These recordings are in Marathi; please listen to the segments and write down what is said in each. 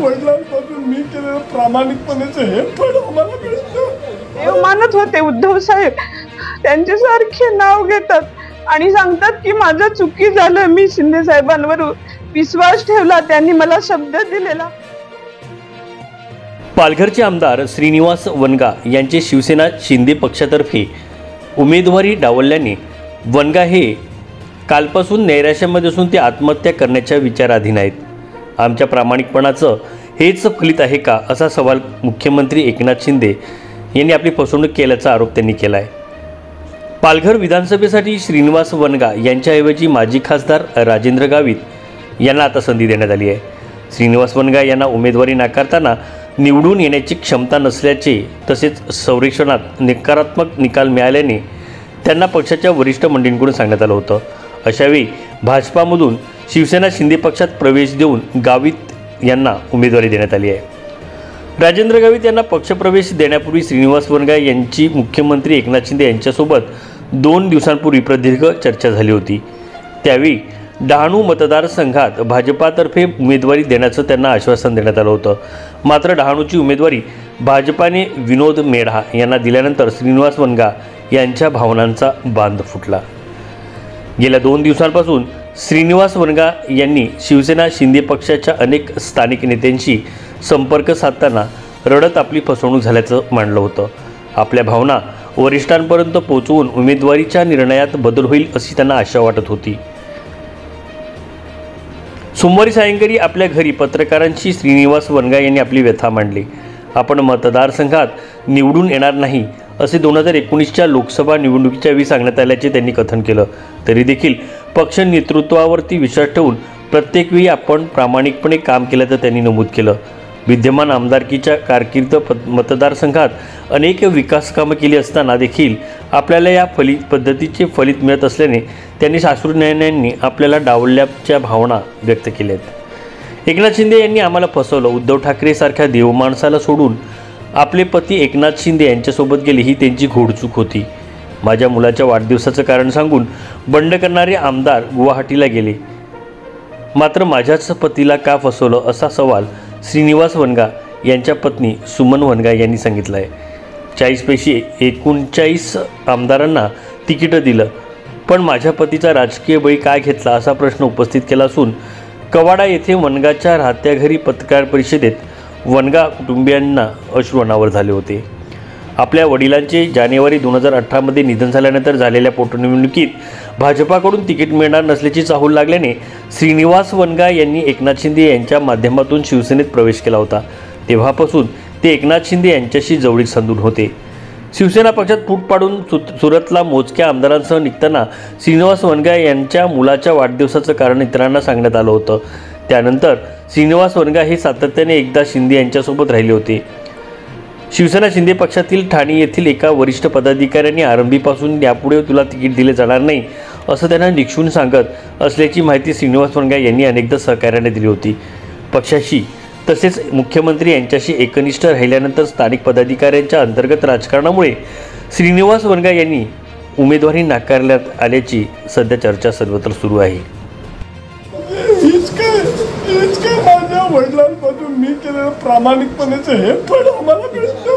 वडिलांपासून मी केलेलं प्रामाणिकपणाचं हे फळ आम्हाला मिळतं. देव मानत होते उद्धव साहेब, त्यांच्यासारखे नाव घेतात आणि सांगतात की माझं चुकी झालं, मी शिंदे साहेबांवर विश्वास ठेवला, त्यांनी मला शब्द दिलेला. पालघरचे आमदार श्रीनिवास वनगा यांचे शिवसेना शिंदे पक्षातर्फे उमेदवारी डावलल्याने वनगा हे कालपासून नैराश्यामध्ये असून ते आत्महत्या करण्याच्या विचाराधीन आहेत. आमच्या प्रामाणिकपणाचं हेच फलित आहे का, असा सवाल मुख्यमंत्री एकनाथ शिंदे यांनी आपली फसवणूक केल्याचा आरोप त्यांनी केला आहे. पालघर विधानसभेसाठी श्रीनिवास वनगा यांच्याऐवजी माजी खासदार राजेंद्र गावित यांना आता संधी देण्यात आली आहे. श्रीनिवास वनगा यांना उमेदवारी नाकारताना निवडून येण्याची क्षमता नसल्याचे तसेच सर्वेक्षणात नकारात्मक निकाल मिळाल्याने त्यांना पक्षाच्या वरिष्ठ मंडळींकडून सांगण्यात आलं होतं. अशावेळी भाजपामधून शिवसेना शिंदे पक्षात प्रवेश देऊन गावित यांना उमेदवारी देण्यात आली आहे. राजेंद्र गावित यांना पक्षप्रवेश देण्यापूर्वी श्रीनिवास वनगा यांची मुख्यमंत्री एकनाथ शिंदे यांच्यासोबत 2 दिवसांपूर्वी प्रदीर्घ चर्चा झाली होती. त्यावेळी डहाणू मतदारसंघात भाजपातर्फे उमेदवारी देण्याचं त्यांना आश्वासन देण्यात आलं होतं. मात्र डहाणूची उमेदवारी भाजपाने विनोद मेढा यांना दिल्यानंतर श्रीनिवास वनगा यांच्या भावनांचा बांध फुटला. गेल्या 2 दिवसांपासून श्रीनिवास वनगा यांनी शिवसेना शिंदे पक्षाच्या अनेक स्थानिक नेत्यांशी संपर्क साधताना रडत आपली फसवणूक झाल्याचं मांडलं होतं. आपल्या भावना वरिष्ठांपर्यंत पोहोचवून उमेदवारीच्या निर्णयात बदल होईल अशी त्यांना आशा वाटत होती. सोमवारी सायंकाळी आपल्या घरी पत्रकारांशी श्रीनिवास वनगा यांनी आपली व्यथा मांडली. आपण मतदारसंघात निवडून येणार नाही असे 2019च्या लोकसभा निवडणुकीच्या वेळी सांगण्यात आल्याचे त्यांनी कथन केलं. तरी देखील पक्ष नेतृत्वावरती विश्वास ठेवून प्रत्येक वेळी आपण प्रामाणिकपणे काम केल्याचं त्यांनी नमूद केलं. विद्यमान आमदारकीच्या कारकीर्द मतदारसंघात अनेक विकास कामं केली असताना देखील आपल्याला या पद्धतीचे फलित मिळत असल्याने त्यांनी शास्त्रज्ञांनी आपल्याला डावलल्याच्या भावना व्यक्त केल्या आहेत. एकनाथ शिंदे यांनी आम्हाला फसवलं. उद्धव ठाकरेसारख्या देवमाणसाला सोडून आपले पती एकनाथ शिंदे यांच्यासोबत गेले, ही त्यांची घोडचूक होती. माझ्या मुलाच्या वाढदिवसाचं कारण सांगून बंड करणारे आमदार गुवाहाटीला गेले, मात्र माझ्याच पतीला का फसवलं, असा सवाल श्रीनिवास वनगा यांच्या पत्नी सुमन वनगा यांनी सांगितलं आहे. 40 पैकी 39 आमदारांना तिकीटं दिलं, पण माझ्या पतीचा राजकीय बळी काय घेतला, असा प्रश्न उपस्थित केला असून कवाडा येथे वनगाच्या राहत्या घरी पत्रकार परिषदेत वनगा कुटुंबियांना अश्रू अनावर झाले होते. आपल्या वडिलांचे जानेवारी 2018मध्ये निधन झाल्यानंतर झालेल्या पोटनिवडणुकीत भाजपाकडून तिकीट मिळणार नसल्याची चाहूल लागल्याने श्रीनिवास वनगा यांनी एकनाथ शिंदे यांच्या माध्यमातून शिवसेनेत प्रवेश केला होता. तेव्हापासून ते एकनाथ शिंदे यांच्याशी जवळीक सांधून होते. शिवसेना पक्षात फूट पाडून सुरतला मोजक्या आमदारांसह निघताना श्रीनिवास वनगा यांच्या मुलाच्या वाढदिवसाचं कारण इतरांना सांगण्यात आलं होतं. त्यानंतर श्रीनिवास वनगा हे सातत्याने एकदा शिंदे यांच्यासोबत राहिले होते. शिवसेना शिंदे पक्षातील ठाणे येथील एका वरिष्ठ पदाधिकाऱ्यांनी आरंभीपासून यापुढे तुला तिकीट दिले जाणार नाही असं त्यांना निक्षून सांगत असल्याची माहिती श्रीनिवास वनगा यांनी अनेकदा सहकार्याने दिली होती. पक्षाशी तसेच मुख्यमंत्री यांच्याशी एकनिष्ठ राहिल्यानंतर स्थानिक पदाधिकाऱ्यांच्या अंतर्गत राजकारणामुळे श्रीनिवास वनगा यांनी उमेदवारी नाकारण्यात आल्याची सध्या चर्चा सर्वत्र सुरू आहे. माझ्या वडिलांपासून मी केलेलं प्रामाणिकपणाचं हे फळ आम्हाला मिळतं.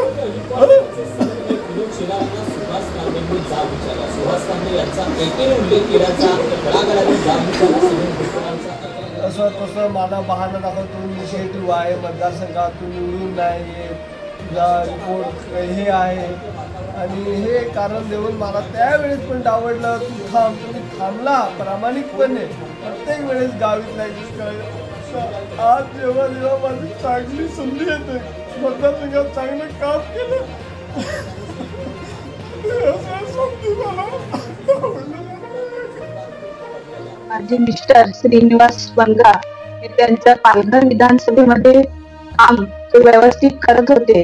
असं तसं मला बहाणं दाखवतो, निगेटिव्ह आहे, मतदारसंघातून निवडून नाही, तुझा रिपोर्ट हे आहे आणि हे कारण देऊन मला त्यावेळेस पण डावडलं. तू थांब, तुम्ही थांबला प्रामाणिकपणे, प्रत्येक वेळेस गावीत नाही. आज जेव्हा जेव्हा माझी चांगली संधी येते, मतदारसंघात चांगलं काम केलं, माझे मिस्टर श्रीनिवास वनगा हे त्यांच्या पालघर विधानसभेमध्ये काम व्यवस्थित करत होते.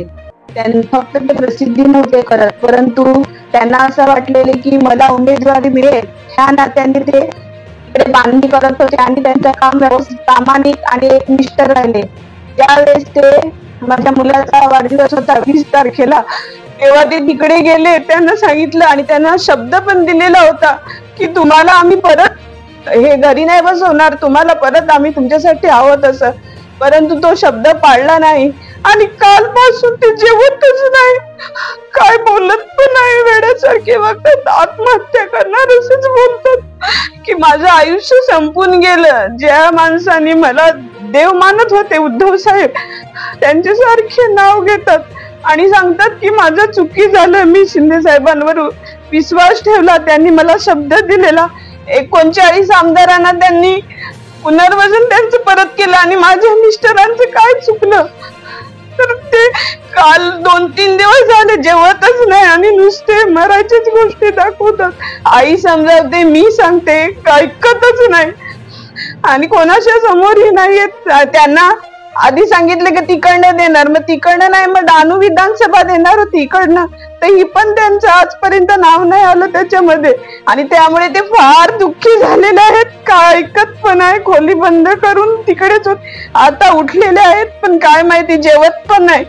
त्यांनी फक्त ते प्रसिद्धी नव्हते करत, परंतु त्यांना असं वाटलेले की मला उमेदवारी मिळेल ह्या नात्याने ते बांधणी करत होते आणि त्यांचं काम व्यवस्थित प्रामाणिक आणि एकनिष्ठ राहिले. ज्यावेळेस ते माझ्या मुलाचा वाढदिवस होता 20 तारखेला, तेव्हा ते तिकडे गेले. त्यांना सांगितलं आणि त्यांना शब्द पण दिलेला होता की तुम्हाला आम्ही परत हे घरी नाही बसवणार, तुम्हाला परत आम्ही तुमच्यासाठी आहोत असं. परंतु तो शब्द पाळला नाही आणि कालपासून ते जेवतच नाही, काय बोलत पण नाही, वेड्यासारखे वागतात, आत्महत्या करणार असेच बोलतात की माझं आयुष्य संपून गेलं. ज्या माणसाने मला देव मानत होते उद्धव साहेब, त्यांचे सारखे नाव घेतात आणि सांगतात की माझं चुकी झालं, मी शिंदे साहेबांवर विश्वास ठेवला, त्यांनी मला शब्द दिलेला. 39 आमदारांना त्यांनी पुनर्वसन त्यांचं परत केलं आणि माझ्या मिस्टरांचं काय चुकलं? तर ते काल 2-3 दिवस झाले जेवतच नाही आणि नुसते मरायच्याच गोष्टी दाखवतात. आई समजावते, मी सांगते, ऐकतच नाही आणि कोणाच्या समोरही नाही येत. त्यांना आधी सांगितलं की तिकडनं देणार, मग तिकडनं नाही, मग डहाणू विधानसभा देणार होती इकडनं, तर ही पण त्यांचं आजपर्यंत नाव नाही आलं त्याच्यामध्ये आणि त्यामुळे ते फार दुःखी झालेले आहेत. काय ऐकत पण आहे, खोली बंद करून तिकडेच होत, आता उठलेले आहेत पण काय माहिती जेवत पण नाही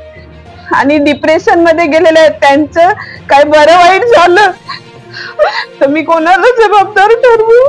आणि डिप्रेशन मध्ये गेलेले आहेत. त्यांचं काय बरं वाईट झालं तर मी कोणाला जबाबदार ठरवू?